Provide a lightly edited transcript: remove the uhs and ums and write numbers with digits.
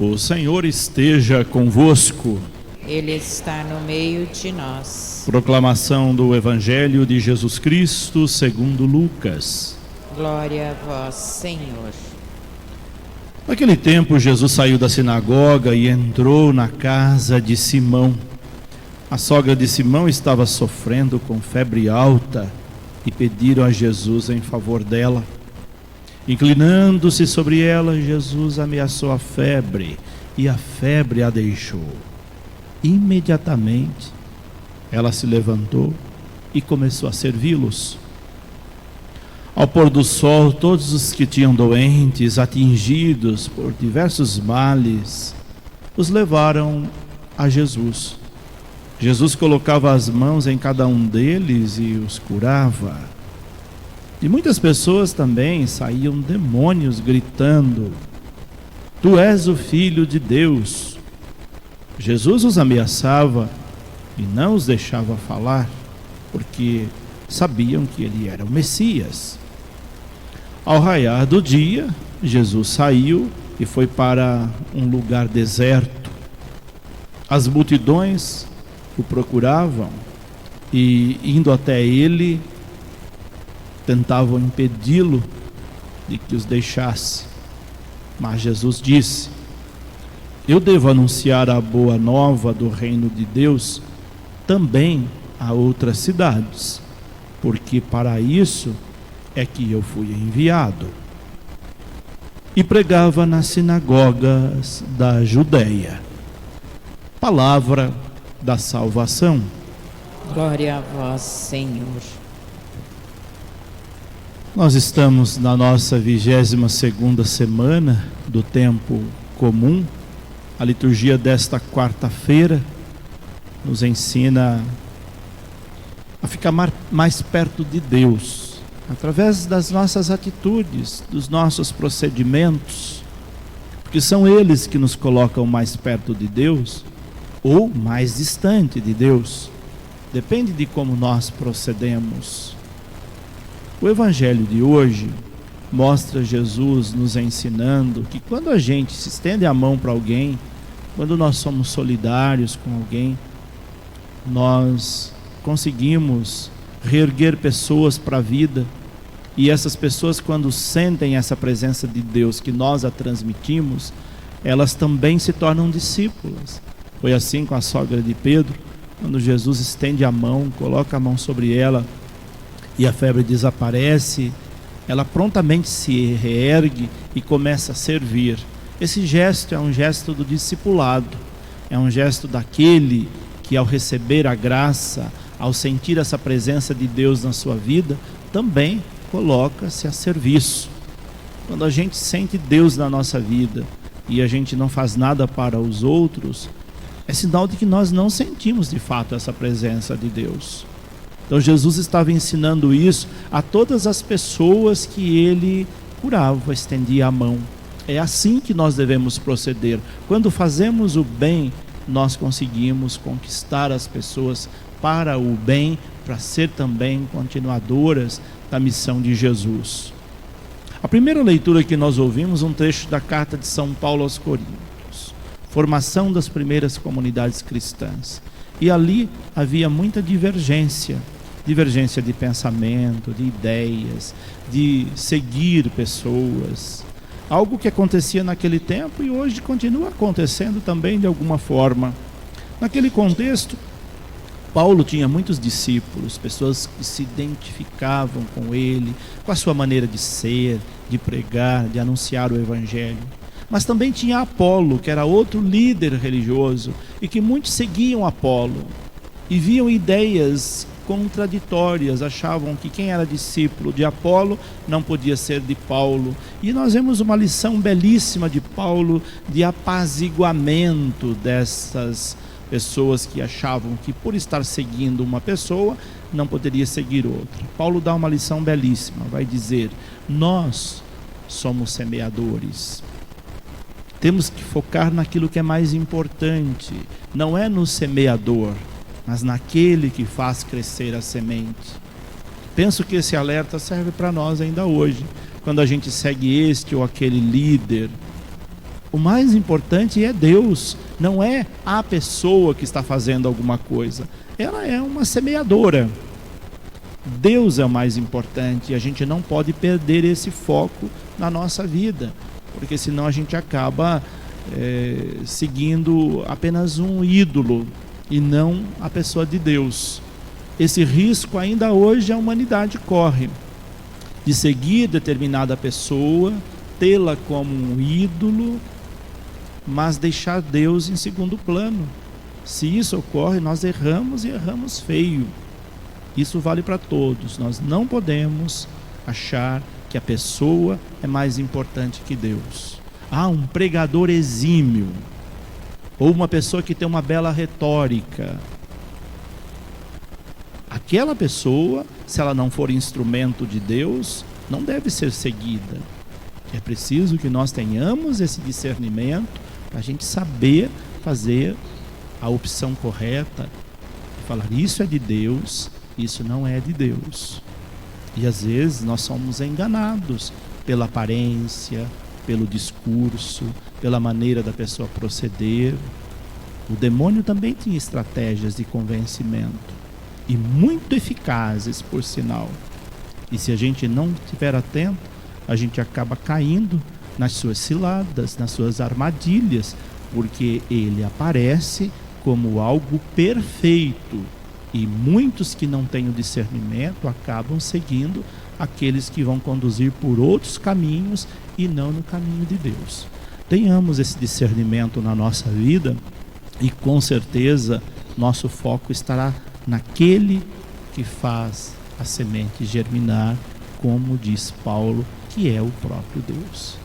O Senhor esteja convosco. Ele está no meio de nós. Proclamação do Evangelho de Jesus Cristo segundo Lucas. Glória a vós, Senhor. Naquele tempo, Jesus saiu da sinagoga e entrou na casa de Simão. A sogra de Simão estava sofrendo com febre alta e pediram a Jesus em favor dela. Inclinando-se sobre ela, Jesus ameaçou a febre e a febre a deixou. Imediatamente, ela se levantou e começou a servi-los. Ao pôr do sol, todos os que tinham doentes, atingidos por diversos males, os levaram a Jesus. Jesus colocava as mãos em cada um deles e os curava. De muitas pessoas também saíam demônios gritando: Tu és o Filho de Deus. Jesus os ameaçava e não os deixava falar, porque sabiam que ele era o Messias. Ao raiar do dia, Jesus saiu e foi para um lugar deserto. As multidões o procuravam e, indo até ele, tentavam impedi-lo de que os deixasse. Mas Jesus disse: Eu devo anunciar a boa nova do reino de Deus também a outras cidades, porque para isso é que eu fui enviado. E pregava nas sinagogas da Judeia. Palavra da salvação. Glória a vós, Senhor. Nós estamos na nossa 22ª semana do tempo comum. A liturgia desta quarta-feira nos ensina a ficar mais perto de Deus, através das nossas atitudes, dos nossos procedimentos, porque são eles que nos colocam mais perto de Deus ou mais distante de Deus. Depende de como nós procedemos. O Evangelho de hoje mostra Jesus nos ensinando que quando a gente se estende a mão para alguém, quando nós somos solidários com alguém, nós conseguimos reerguer pessoas para a vida. E essas pessoas, quando sentem essa presença de Deus que nós a transmitimos, elas também se tornam discípulas. Foi assim com a sogra de Pedro, quando Jesus estende a mão, coloca a mão sobre ela e a febre desaparece, ela prontamente se reergue e começa a servir. Esse gesto é um gesto do discipulado, é um gesto daquele que, ao receber a graça, ao sentir essa presença de Deus na sua vida, também coloca-se a serviço. Quando a gente sente Deus na nossa vida e a gente não faz nada para os outros, é sinal de que nós não sentimos de fato essa presença de Deus. Então Jesus estava ensinando isso a todas as pessoas que ele curava, estendia a mão. É assim que nós devemos proceder. Quando fazemos o bem, nós conseguimos conquistar as pessoas para o bem, para ser também continuadoras da missão de Jesus. A primeira leitura que nós ouvimos, um trecho da carta de São Paulo aos Coríntios, formação das primeiras comunidades cristãs. E ali havia muita divergência de pensamento, de ideias, de seguir pessoas. Algo que acontecia naquele tempo e hoje continua acontecendo também de alguma forma. Naquele contexto, Paulo tinha muitos discípulos, pessoas que se identificavam com ele, com a sua maneira de ser, de pregar, de anunciar o Evangelho. Mas também tinha Apolo, que era outro líder religioso, e que muitos seguiam Apolo e viam ideias contraditórias, achavam que quem era discípulo de Apolo não podia ser de Paulo. E nós vemos uma lição belíssima de Paulo de apaziguamento dessas pessoas que achavam que por estar seguindo uma pessoa não poderia seguir outra. Paulo dá uma lição belíssima, vai dizer: nós somos semeadores. Temos que focar naquilo que é mais importante, não é no semeador, mas naquele que faz crescer a semente. Penso que esse alerta serve para nós ainda hoje, quando a gente segue este ou aquele líder, O mais importante é Deus, não é a pessoa que está fazendo alguma coisa. Ela é uma semeadora. Deus é o mais importante e a gente não pode perder esse foco na nossa vida, porque senão a gente acaba seguindo apenas um ídolo e não a pessoa de Deus. Esse risco ainda hoje a humanidade corre, de seguir determinada pessoa, tê-la como um ídolo, mas deixar Deus em segundo plano. Se isso ocorre, nós erramos e erramos feio. Isso vale para todos. Nós não podemos achar que a pessoa é mais importante que Deus. Um pregador exímio, ou uma pessoa que tem uma bela retórica. Aquela pessoa, se ela não for instrumento de Deus, não deve ser seguida. É preciso que nós tenhamos esse discernimento para a gente saber fazer a opção correta e falar: isso é de Deus, isso não é de Deus. E às vezes nós somos enganados pela aparência, pelo discurso, pela maneira da pessoa proceder. O demônio também tinha estratégias de convencimento, e muito eficazes, por sinal. E se a gente não estiver atento, a gente acaba caindo nas suas ciladas, nas suas armadilhas, porque ele aparece como algo perfeito. E muitos que não têm o discernimento acabam seguindo aqueles que vão conduzir por outros caminhos e não no caminho de Deus. Tenhamos esse discernimento na nossa vida e com certeza nosso foco estará naquele que faz a semente germinar, como diz Paulo, que é o próprio Deus.